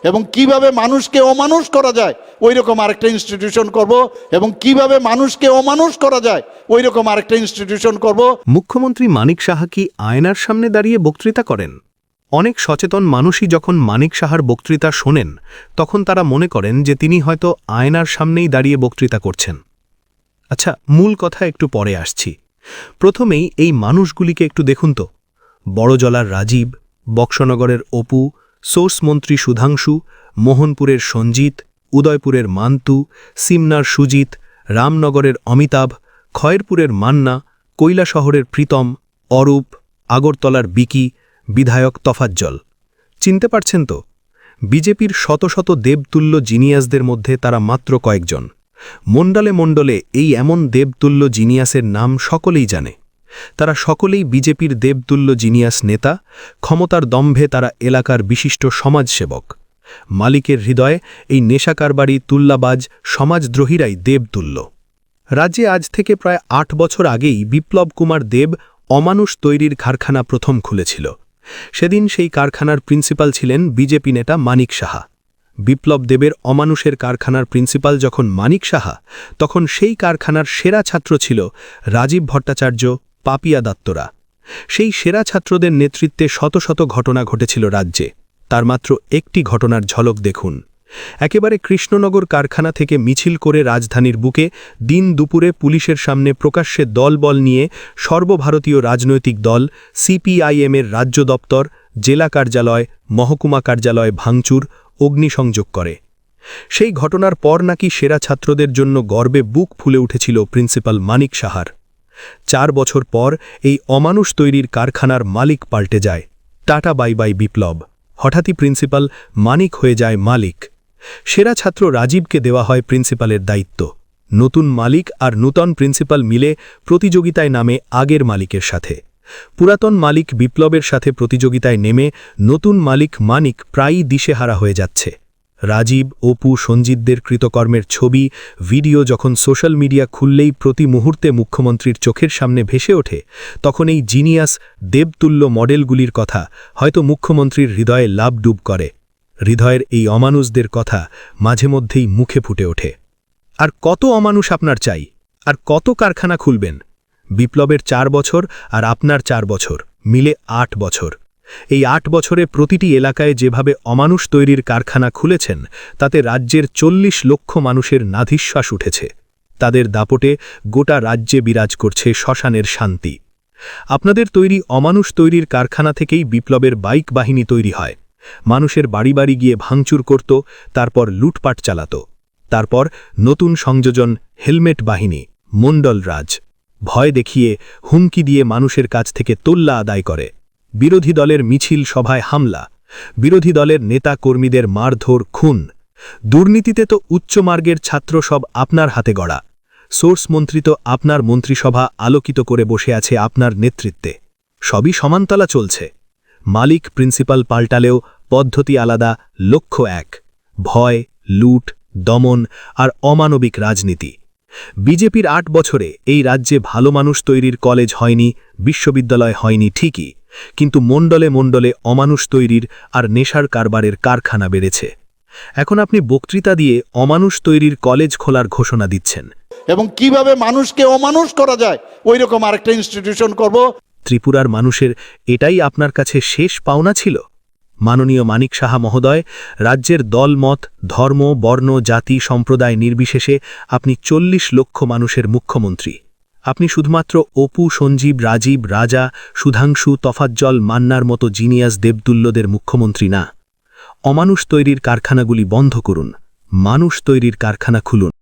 এবং কিভাবে মানুষকে অমানুষ করা যায় ওই রকম আরেকটা ইনস্টিটিউশন করব, এবং কিভাবে মানুষকে অমানুষ করা যায় ওই রকম আরেকটা ইনস্টিটিউশন করব। মুখ্যমন্ত্রী মানিক সাহা কি আয়নার সামনে দাঁড়িয়ে বক্তৃতা করেন? অনেক সচেতন মানুষই যখন মানিক সাহার বক্তৃতা শোনেন তখন তারা মনে করেন যে তিনি হয়তো আয়নার সামনেই দাঁড়িয়ে বক্তৃতা করছেন। আচ্ছা, মূল কথা একটু পরে আসছি। প্রথমেই এই মানুষগুলিকে একটু দেখুন তো। বড়জলার রাজীব, বক্সনগরের অপু, সোর্স মন্ত্রী সুধাংশু, মোহনপুরের সঞ্জিত, উদয়পুরের মান্তু, সিমনার সুজিত, রামনগরের অমিতাভ, খয়েরপুরের মান্না, কৈলাসহরের প্রীতম, অরূপ, আগরতলার বিকি, বিধায়ক তফাজ্জল। চিনতে পারছেন তো? বিজেপির শত শত দেবতুল্য জিনিয়াসদের মধ্যে তারা মাত্র কয়েকজন। মণ্ডলে মণ্ডলে এই এমন দেবতুল্য জিনিয়াসের নাম সকলেই জানে। তারা সকলেই বিজেপির দেবতুল্য জিনিয়াস নেতা। ক্ষমতার দম্ভে তারা এলাকার বিশিষ্ট সমাজসেবক। মালিকের হৃদয়ে এই নেশাকারবারি তুল্লাবাজ সমাজদ্রোহীরাই দেবতুল্য। রাজ্যে আজ থেকে প্রায় ৮ বছর আগেই বিপ্লব কুমার দেব অমানুষ তৈরির কারখানা প্রথম খুলেছিল। সেদিন সেই কারখানার প্রিন্সিপাল ছিলেন বিজেপি নেতা মানিক সাহা। বিপ্লব দেবের অমানুষের কারখানার প্রিন্সিপাল যখন মানিক সাহা, তখন সেই কারখানার সেরা ছাত্র ছিল রাজীব ভট্টাচার্য, পাপিয়া দত্তরা। সেই সেরা ছাত্রদের নেতৃত্বে শত শত ঘটনা ঘটেছিল রাজ্যে। তার মাত্র একটি ঘটনার ঝলক দেখুন। একেবারে কৃষ্ণনগর কারখানা থেকে মিছিল করে রাজধানীর বুকে দিন দুপুরে পুলিশের সামনে প্রকাশ্যে দলবল নিয়ে সর্বভারতীয় রাজনৈতিক দল সিপিআইএমের রাজ্য দপ্তর, জেলা কার্যালয়, মহকুমা কার্যালয় ভাঙচুর, অগ্নিসংযোগ করে। সেই ঘটনার পর নাকি সেরা ছাত্রদের জন্য গর্বে বুক ফুলে উঠেছিল প্রিন্সিপাল মানিক সাহার। 4 বছর পর এই অমানুষ তৈরির কারখানার মালিক পাল্টে যায়। টাটা বাই বাই বিপ্লব। হঠাৎই প্রিন্সিপাল মানিক হয়ে যায় মালিক। সেরা ছাত্র রাজীবকে দেওয়া হয় প্রিন্সিপালের দায়িত্ব। নতুন মালিক আর নূতন প্রিন্সিপাল মিলে প্রতিযোগিতায় নামে আগের মালিকের সাথে। পুরাতন মালিক বিপ্লবের সাথে প্রতিযোগিতায় নেমে নতুন মালিক মানিক প্রায়ই দিশেহারা হয়ে যাচ্ছে। রাজীব, অপু, সঞ্জিতদের কৃতকর্মের ছবি, ভিডিও যখন সোশ্যাল মিডিয়া খুললেই প্রতি মুহূর্তে মুখ্যমন্ত্রীর চোখের সামনে ভেসে ওঠে, তখন এই জিনিয়াস দেবতুল্য মডেলগুলির কথা হয়তো মুখ্যমন্ত্রীর হৃদয়ে লাভডুব করে। হৃদয়ের এই অমানুষদের কথা মাঝে মধ্যেই মুখে ফুটে ওঠে। আর কত অমানুষ আপনার চাই? আর কত কারখানা খুলবেন? বিপ্লবের 4 বছর আর আপনার 4 বছর মিলে 8 বছর। এই 8 বছরে প্রতিটি এলাকায় যেভাবে অমানুষ তৈরির কারখানা খুলেছেন, তাতে রাজ্যের 40 লক্ষ মানুষের নাধিশ্বাস উঠেছে। তাদের দাপটে গোটা রাজ্যে বিরাজ করছে শ্মশানের শান্তি। আপনাদের তৈরি অমানুষ তৈরির কারখানা থেকেই বিপ্লবের বাইক বাহিনী তৈরি হয়। মানুষের বাড়ি বাড়ি গিয়ে ভাঙচুর করত, তারপর লুটপাট চালাত। তারপর নতুন সংযোজন হেলমেট বাহিনী, মণ্ডল রাজ। ভয় দেখিয়ে, হুমকি দিয়ে মানুষের কাছ থেকে তোল্লা আদায় করে। বিরোধী দলের মিছিল সভায় হামলা, বিরোধী দলের নেতা কর্মীদের মারধর, খুন। দুর্নীতিতে তো উচ্চমার্গের ছাত্র সব আপনার হাতে গড়া। সোর্স মন্ত্রী তো আপনার মন্ত্রিসভা আলোকিত করে বসে আছে আপনার নেতৃত্বে। সবই সমান্তলা চলছে। মালিক প্রিন্সিপাল পাল্টালেও পদ্ধতি আলাদা, লক্ষ্য এক: ভয়, লুট, দমন আর অমানবিক রাজনীতি। বিজেপির 8 বছরে এই রাজ্যে ভালো মানুষ তৈরির কলেজ হয়নি, বিশ্ববিদ্যালয় হয়নি ঠিকই, কিন্তু মণ্ডলে মণ্ডলে অমানুষ তৈরির আর নেশার কারবারের কারখানা বেড়েছে। এখন আপনি বক্তৃতা দিয়ে অমানুষ তৈরির কলেজ খোলার ঘোষণা দিচ্ছেন। এবং কিভাবে মানুষকে অমানুষ করা যায় ওই রকম আরেকটা ইনস্টিটিউশন করব। ত্রিপুরার মানুষের এটাই আপনার কাছে শেষ পাওনা ছিল? মাননীয় মানিক সাহা মহোদয়, রাজ্যের দলমত, ধর্ম, বর্ণ, জাতি, সম্প্রদায় নির্বিশেষে আপনি 40 লক্ষ মানুষের মুখ্যমন্ত্রী। আপনি শুধুমাত্র অপু, সঞ্জীব, রাজীব, রাজা, সুধাংশু, তফাজ্জল, মান্নার মতো জিনিয়াস দেবতুল্যদের মুখ্যমন্ত্রী না। অমানুষ তৈরির কারখানাগুলি বন্ধ করুন, মানুষ তৈরির কারখানা খুলুন।